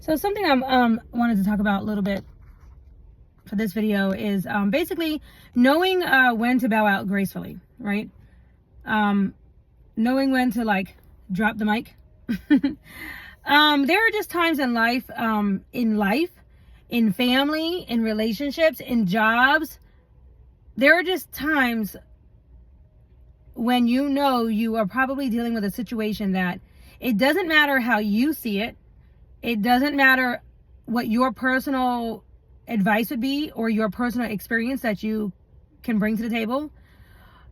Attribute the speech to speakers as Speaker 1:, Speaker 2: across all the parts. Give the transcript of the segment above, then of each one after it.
Speaker 1: So something I wanted to talk about a little bit for this video is basically knowing when to bow out gracefully, right? Knowing when to like drop the mic. There are just times in life, in family, in relationships, in jobs. There are just times when you know you are probably dealing with a situation that it doesn't matter how you see it. It doesn't matter what your personal advice would be or your personal experience that you can bring to the table.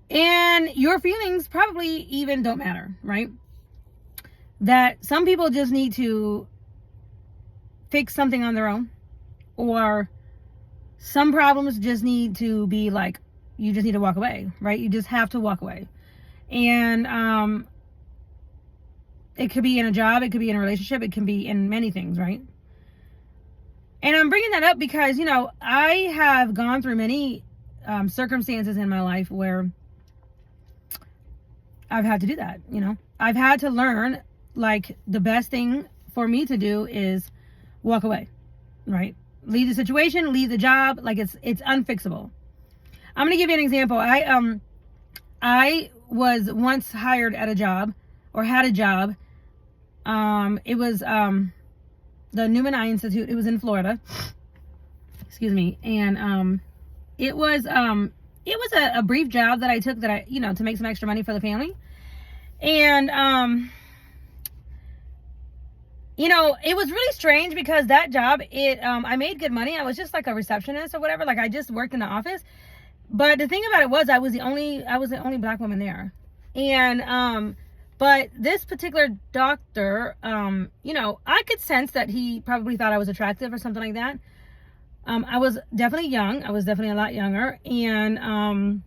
Speaker 1: And your feelings probably even don't matter, right? That some people just need to fix something on their own, or some problems just need to be like, you just need to walk away, right? You just have to walk away. And it could be in a job, it could be in a relationship, it can be in many things, right? And I'm bringing that up because, I have gone through many circumstances in my life where I've had to do that, I've had to learn, like, the best thing for me to do is walk away, right? Leave the situation, leave the job, like it's unfixable. I'm going to give you an example. I was once hired at a job, or had a job. It was the Newman Eye Institute. It was in Florida. Excuse me. And it was a brief job that I took to make some extra money for the family. And it was really strange because that job, I made good money. I was just like a receptionist or whatever. Like, I just worked in the office. But the thing about it was I was the only black woman there. And but this particular doctor, I could sense that he probably thought I was attractive or something like that. I was definitely young. I was definitely a lot younger. And,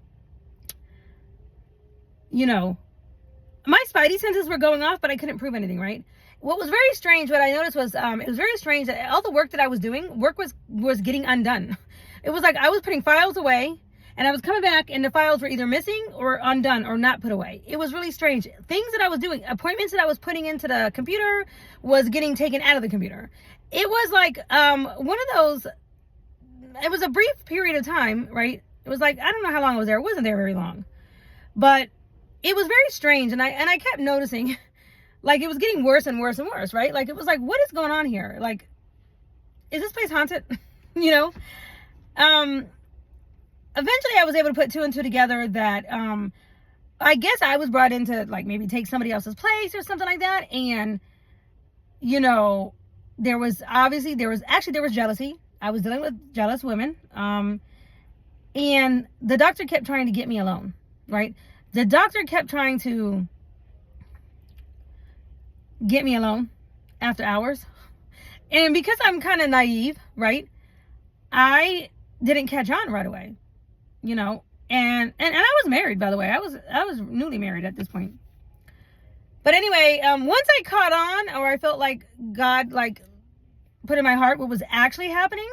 Speaker 1: my spidey senses were going off, but I couldn't prove anything, right? What was very strange, what I noticed was, it was very strange that all the work that I was doing, work was getting undone. It was like I was putting files away, and I was coming back, and the files were either missing or undone or not put away. It was really strange. Things that I was doing, appointments that I was putting into the computer was getting taken out of the computer. It was like one of those, it was a brief period of time, right? It was like, I don't know how long I was there. It wasn't there very long. But it was very strange, and I kept noticing, like, it was getting worse and worse and worse, right? Like, it was like, what is going on here? Like, is this place haunted? Eventually I was able to put two and two together that, I guess I was brought in to, like, maybe take somebody else's place or something like that. And, there was jealousy. I was dealing with jealous women. And the doctor kept trying to get me alone, right? The doctor kept trying to get me alone after hours. And because I'm kind of naive, right? I didn't catch on right away. And I was married, by the way. I was newly married at this point. But anyway, once I caught on, or I felt like God, like, put in my heart what was actually happening,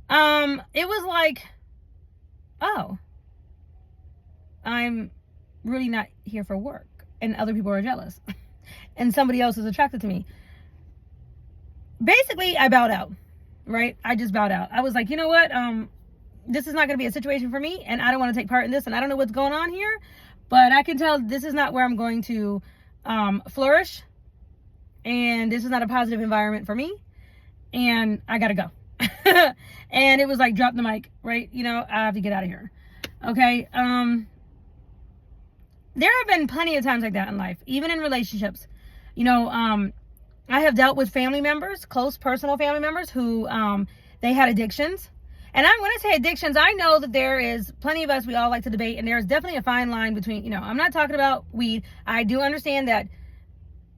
Speaker 1: it was like, oh, I'm really not here for work, and other people are jealous, and somebody else is attracted to me. Basically, I bowed out, right? I just bowed out. I was like, you know what? This is not going to be a situation for me, and I don't want to take part in this, and I don't know what's going on here, but I can tell this is not where I'm going to flourish, and this is not a positive environment for me, and I got to go. And it was like, drop the mic, right? I have to get out of here. Okay. There have been plenty of times like that in life, even in relationships. I have dealt with family members, close personal family members who they had addictions. And when I say addictions, I know that there is plenty of us, we all like to debate, and there's definitely a fine line between, I'm not talking about weed. I do understand that,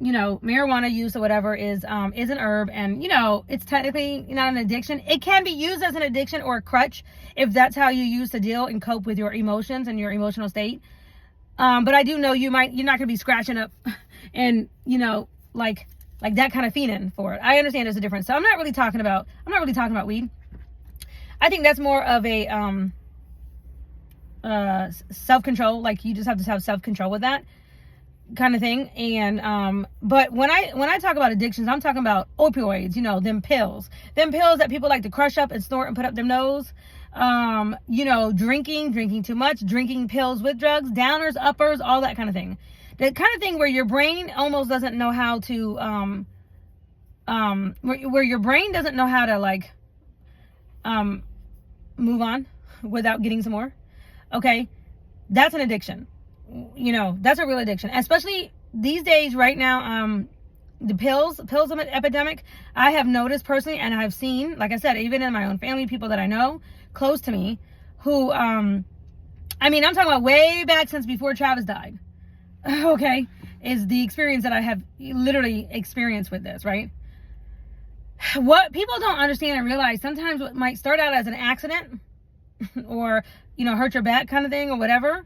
Speaker 1: marijuana use or whatever is an herb, and, it's technically not an addiction. It can be used as an addiction or a crutch if that's how you use to deal and cope with your emotions and your emotional state. But I do know you're not going to be scratching up and, like that kind of fiending for it. I understand there's a difference. So I'm not really talking about weed. I think that's more of a self-control. Like, you just have to have self-control with that. kind of thing. And but when I talk about addictions, I'm talking about opioids, them pills that people like to crush up and snort and put up their nose. Drinking too much, drinking pills with drugs, downers, uppers, all that kind of thing. The kind of thing where your brain almost doesn't know how to where your brain doesn't know how to like move on without getting some more. Okay, that's an addiction. That's a real addiction, especially these days right now. The pills epidemic, I have noticed personally, and I've seen, like I said, even in my own family, people that I know close to me who I'm talking about way back since before Travis died. Okay, is the experience that I have literally experienced with this, right? What people don't understand and realize, sometimes what might start out as an accident or hurt your back kind of thing or whatever,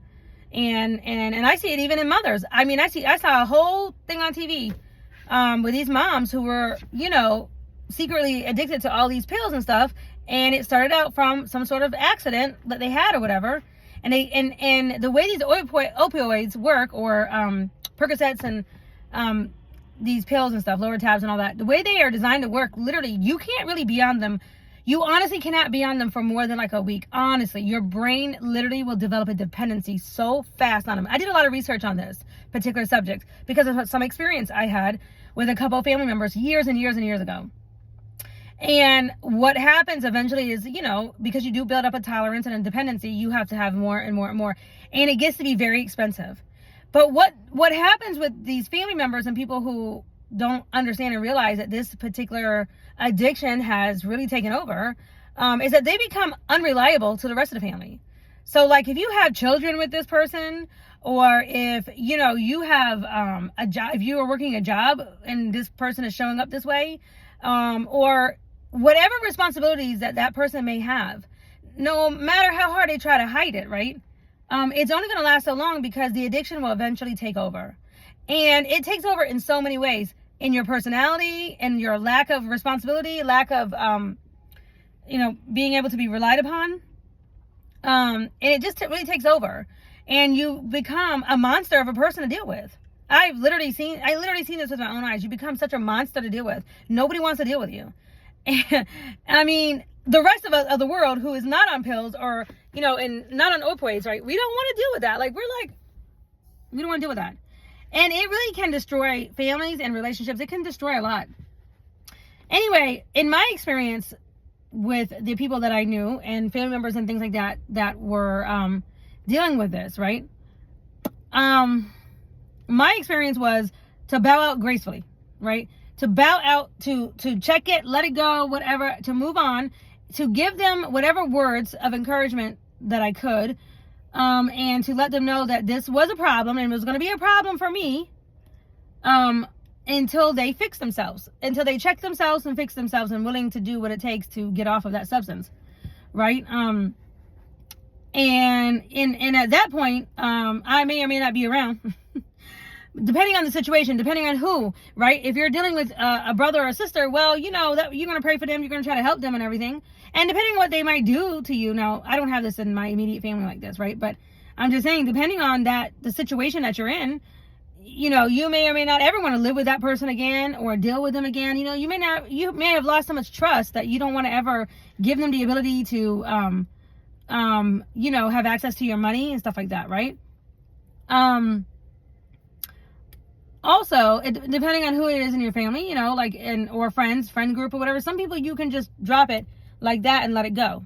Speaker 1: and I see it even in mothers. I saw a whole thing on TV with these moms who were secretly addicted to all these pills and stuff, and it started out from some sort of accident that they had or whatever, and the way these opioids work, or Percocets and these pills and stuff, lower tabs and all that, the way they are designed to work, literally, you can't really be on them. You honestly cannot be on them for more than like a week. Honestly, your brain literally will develop a dependency so fast on them. I did a lot of research on this particular subject because of some experience I had with a couple of family members years and years and years ago. And what happens eventually is, because you do build up a tolerance and a dependency, you have to have more and more and more. And it gets to be very expensive. But what happens with these family members and people who don't understand and realize that this particular addiction has really taken over, is that they become unreliable to the rest of the family. So like if you have children with this person, or if you have a job, if you are working a job and this person is showing up this way, or whatever responsibilities that person may have, no matter how hard they try to hide it, right? It's only going to last so long, because the addiction will eventually take over. And it takes over in so many ways, in your personality and your lack of responsibility, lack of, being able to be relied upon. And it just really takes over, and you become a monster of a person to deal with. I literally seen this with my own eyes. You become such a monster to deal with. Nobody wants to deal with you. And the rest of the world who is not on pills, or, and not on opioids, right? We don't want to deal with that. We don't want to deal with that. And it really can destroy families and relationships. It can destroy a lot. Anyway, in my experience with the people that I knew and family members and things like that were dealing with this, right? My experience was to bow out gracefully, right? To bow out, to check it, let it go, whatever, to move on, to give them whatever words of encouragement that I could, and to let them know that this was a problem, and it was going to be a problem for me, until they fix themselves, until they check themselves and fix themselves and willing to do what it takes to get off of that substance, right? And at that point, I may or may not be around. Depending on the situation, depending on who, right? If you're dealing with a brother or a sister, well, that you're going to pray for them, you're going to try to help them and everything. And depending on what they might do to you, now, I don't have this in my immediate family like this, right? But I'm just saying, depending on the situation that you're in, you may or may not ever want to live with that person again or deal with them again. You may have lost so much trust that you don't want to ever give them the ability to, have access to your money and stuff like that, right? Also, depending on who it is in your family, or friend group or whatever, some people you can just drop it like that and let it go.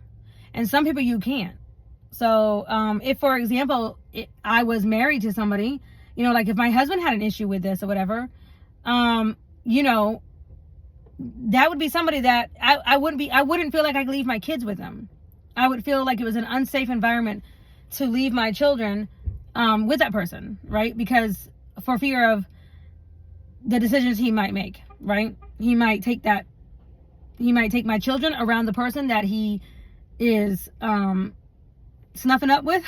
Speaker 1: And some people you can't. So, if, for example, I was married to somebody, if my husband had an issue with this or whatever, that would be somebody that I wouldn't feel like I could leave my kids with them. I would feel like it was an unsafe environment to leave my children, with that person, right? Because for fear of the decisions he might make, right? He might take my children around the person that he is snuffing up with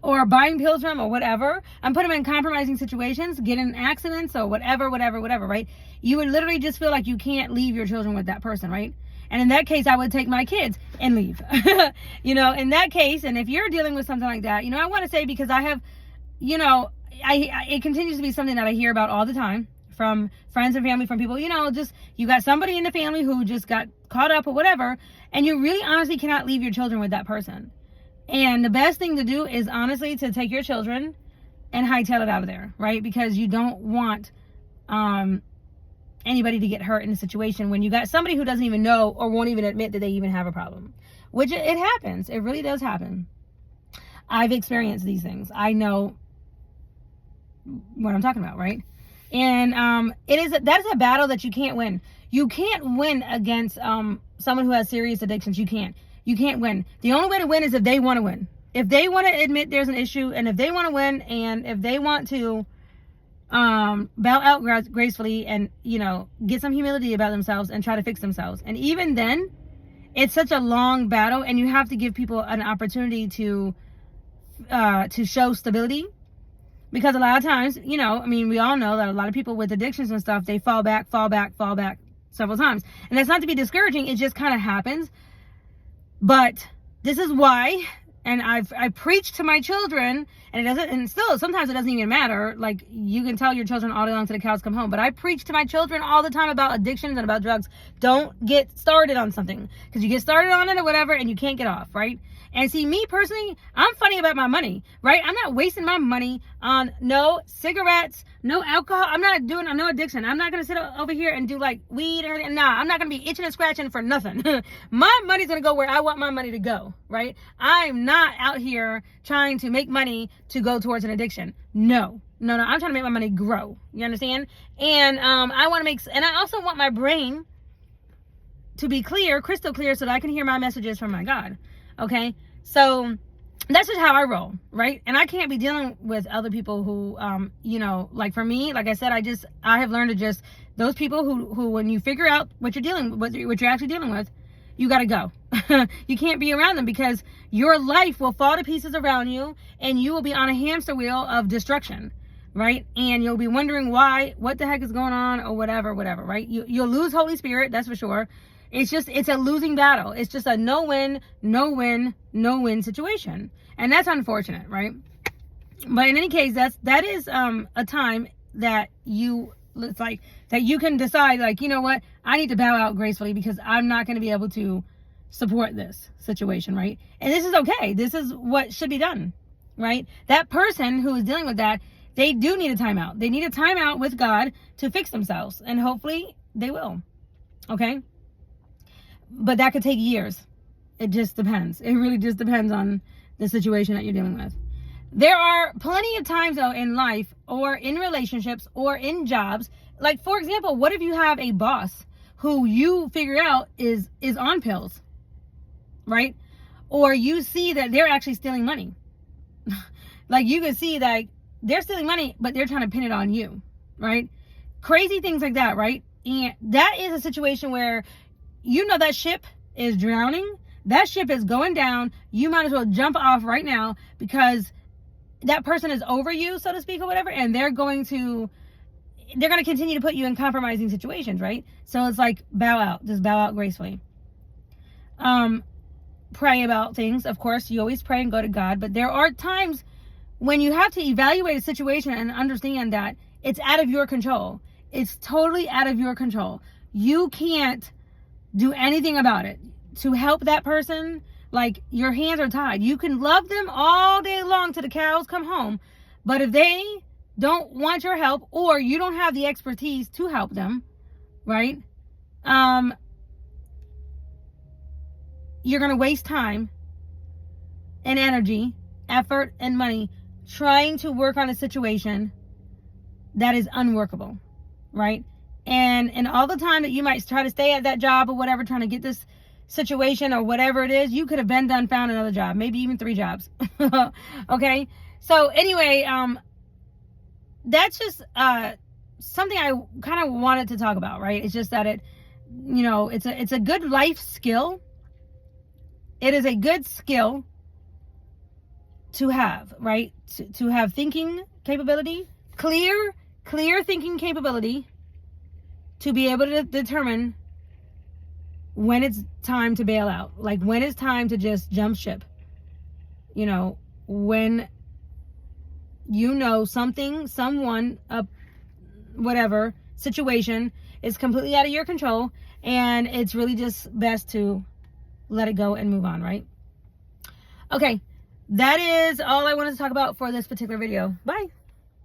Speaker 1: or buying pills from or whatever, and put him in compromising situations, get in accidents or whatever, right? You would literally just feel like you can't leave your children with that person, right? And in that case, I would take my kids and leave. In that case, and if you're dealing with something like that, I want to say, because I have, it continues to be something that I hear about all the time from friends and family, from people, just you got somebody in the family who just got caught up or whatever, and you really honestly cannot leave your children with that person. And the best thing to do is honestly to take your children and hightail it out of there, right? Because you don't want anybody to get hurt in a situation when you got somebody who doesn't even know or won't even admit that they even have a problem, which it happens. It really does happen. I've experienced these things. I know what I'm talking about, right? And that is a battle that you can't win. You can't win against someone who has serious addictions. You can't win. The only way to win is if they want to win. If they want to admit there's an issue, and if they want to win, and if they want to bow out gracefully and get some humility about themselves and try to fix themselves. And even then, it's such a long battle, and you have to give people an opportunity to show stability. Because a lot of times, we all know that a lot of people with addictions and stuff, they fall back several times. And that's not to be discouraging. It just kind of happens. But this is why, and I preach to my children, and sometimes it doesn't even matter. Like, you can tell your children all day long till the cows come home. But I preach to my children all the time about addictions and about drugs. Don't get started on something. Because you get started on it or whatever, and you can't get off, right? And see, me personally, I'm funny about my money, right? I'm not wasting my money on no cigarettes, no alcohol. I'm not doing no addiction. I'm not going to sit over here and do like weed or anything. Nah, I'm not going to be itching and scratching for nothing. My money's going to go where I want my money to go, right? I'm not out here trying to make money to go towards an addiction. No. I'm trying to make my money grow. You understand? And I want to and I also want my brain to be clear, crystal clear, so that I can hear my messages from my God. Okay, so that's just how I roll, right? And I can't be dealing with other people who, like for me, like I said, I have learned to just, those people who when you figure out what you're actually dealing with, you got to go. You can't be around them, because your life will fall to pieces around you, and you will be on a hamster wheel of destruction, right? And you'll be wondering what the heck is going on, or whatever, right? You'll lose Holy Spirit, that's for sure. It's a losing battle. It's just a no win situation. And that's unfortunate, right? But in any case, that is a time that that you can decide, like, you know what? I need to bow out gracefully, because I'm not going to be able to support this situation, right? And this is okay. This is what should be done, right? That person who is dealing with that, they do need a timeout. They need a timeout with God to fix themselves. And hopefully they will. Okay? But that could take years. It just depends. It really just depends on the situation that you're dealing with. There are plenty of times, though, in life or in relationships or in jobs. Like, for example, what if you have a boss who you figure out is on pills, right? Or you see that they're actually stealing money. Like, you can see that they're stealing money, but they're trying to pin it on you, right? Crazy things like that, right? And that is a situation where that ship is drowning. That ship is going down. You might as well jump off right now, because that person is over you, so to speak, or whatever, and they're going to continue to put you in compromising situations, right? So it's like, bow out. Just bow out gracefully. Pray about things. Of course, you always pray and go to God, but there are times when you have to evaluate a situation and understand that it's out of your control. It's totally out of your control. You can't do anything about it. To help that person, like, your hands are tied. You can love them all day long till the cows come home, but if they don't want your help, or you don't have the expertise to help them, right? You're going to waste time and energy, effort and money trying to work on a situation that is unworkable, right? And all the time that you might try to stay at that job or whatever, trying to get this situation or whatever it is, you could have been done, found another job, maybe even 3 jobs. Okay. So anyway, that's just something I kind of wanted to talk about, right? It's just that it's a good life skill. It is a good skill to have, right? To have thinking capability, clear thinking capability, to be able to determine when it's time to bail out, like when it's time to just jump ship, when you know something, someone, whatever situation is completely out of your control, and it's really just best to let it go and move on, right? Okay, that is all I wanted to talk about for this particular video. Bye.